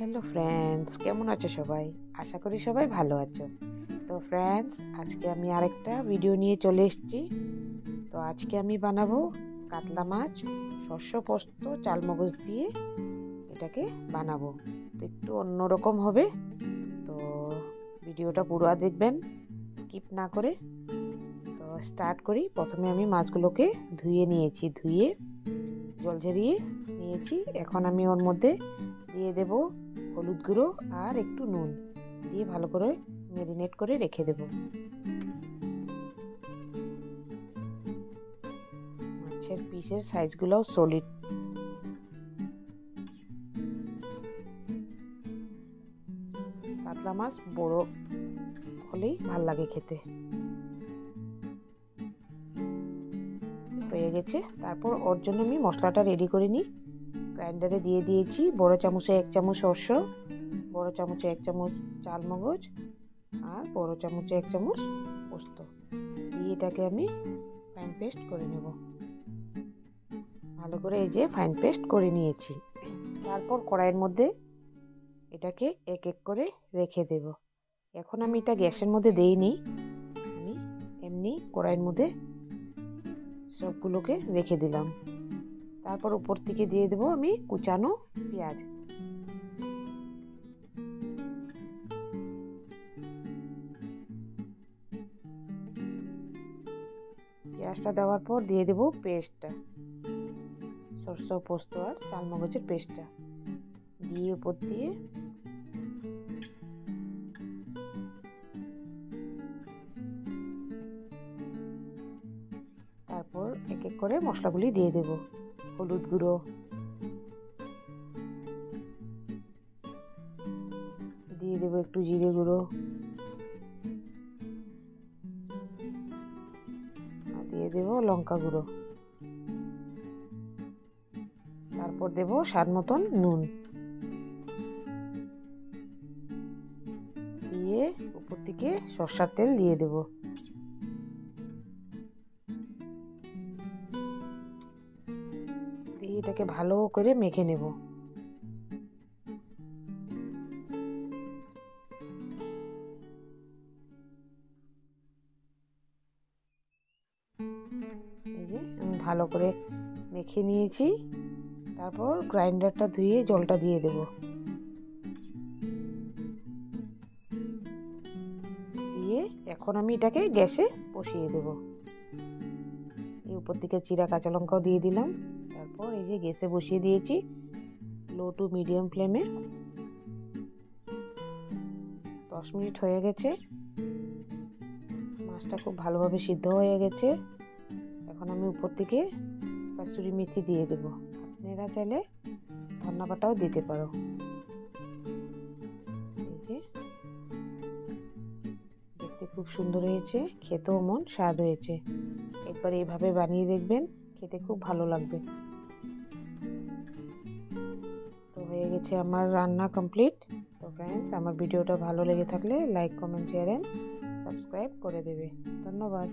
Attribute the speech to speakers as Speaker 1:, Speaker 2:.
Speaker 1: Hello friends, কেমন আছো সবাই? আশা করি সবাই ভালো আছো। তো ফ্রেন্ডস, আজকে আমি আরেকটা ভিডিও নিয়ে চলে এসেছি। তো আজকে আমি বানাবো কাতলা মাছ শস্য পোস্ত চালমগজ দিয়ে এটাকে বানাবো। তো একটু অন্যরকম হবে, তো ভিডিওটা পুরো দেখবেন, স্কিপ না করে। তো স্টার্ট করি। প্রথমে আমি মাছগুলোকে ধুয়ে নিয়েছি, ধুয়ে জল ঝরিয়ে নিয়েছি। এখন আমি ওর মধ্যে দিয়ে দেব হলুদ গুঁড়ো আর একটু নুন দিয়ে ভালো করে ম্যারিনেট করে রেখে দেব। মাছের পিসের সাইজগুলোও সলিড। কাতলা মাছ বড় হলেই ভাল লাগে খেতে। হয়ে গেছে। তারপর ওর জন্য আমি মশলাটা রেডি করে নিই। গ্রাইন্ডারে দিয়ে দিয়েছি বড় চামচে 1 চামচ সরষে, বড় চামচে 1 চামচ চালমগজ আর বড় চামচে 1 চামচ পোস্ত দিয়ে এটাকে আমি ফাইন পেস্ট করে নেব। ভালো করে এই যে ফাইন পেস্ট করে নিয়েছি। তারপর কড়াইয়ের মধ্যে এটাকে এক এক করে রেখে দেব। এখন আমি এটা গ্যাসের মধ্যে দেইনি, আমি এমনি কড়াইয়ের মধ্যে সবগুলোকে রেখে দিলাম। তারপর উপর থেকে দিয়ে দেবো আমি কুচানো পেঁয়াজ। পেঁয়াজটা দেওয়ার পর দিয়ে দেবো পেস্টটা, সরষে পোস্ত আর চালমগজের পেস্টটা দিয়ে উপর দিয়ে তারপর এক এক করে মশলাগুলি দিয়ে দেব। হলুদ গুঁড়ো, দিয়ে দেবো একটু জিরে গুঁড়ো, আর দিয়ে দেবো লঙ্কা গুঁড়ো। তারপর দেবো স্বাদ মতন নুন দিয়ে উপর থেকে সরষের তেল দিয়ে দেব। দিয়ে এটাকে ভালো করে মেখে নেব। এই যে আমি ভালো করে মেখে নিয়েছি। তারপর গ্রাইন্ডারটা ধুয়ে জলটা দিয়ে দেব। দিয়ে এখন আমি এটাকে গ্যাসে বসিয়ে দেব। এই উপর থেকে চিরা কাঁচা লঙ্কাও দিয়ে দিলাম। তারপর এই যে গ্যাসে বসিয়ে দিয়েছি লো টু মিডিয়াম ফ্লেমে। 10 মিনিট হয়ে গেছে। মাছটা খুব ভালোভাবে সিদ্ধ হয়ে গেছে। এখন আমি উপর থেকে কাসুরি মেথি দিয়ে দেব। আপনারা চাইলে ধনিয়া পাতাও দিতে পারো। এই যে দেখতে খুব সুন্দর হয়েছে, খেতেও মন স্বাদ হয়েছে। একবার এইভাবে বানিয়ে দেখবেন, খেতে খুব ভালো লাগবে। তো হয়ে গেছে আমার রান্না কমপ্লিট। তো ফ্রেন্ডস, আমার ভিডিওটা ভালো লেগে থাকলে like, comment, share and subscribe করে দেবে। ধন্যবাদ।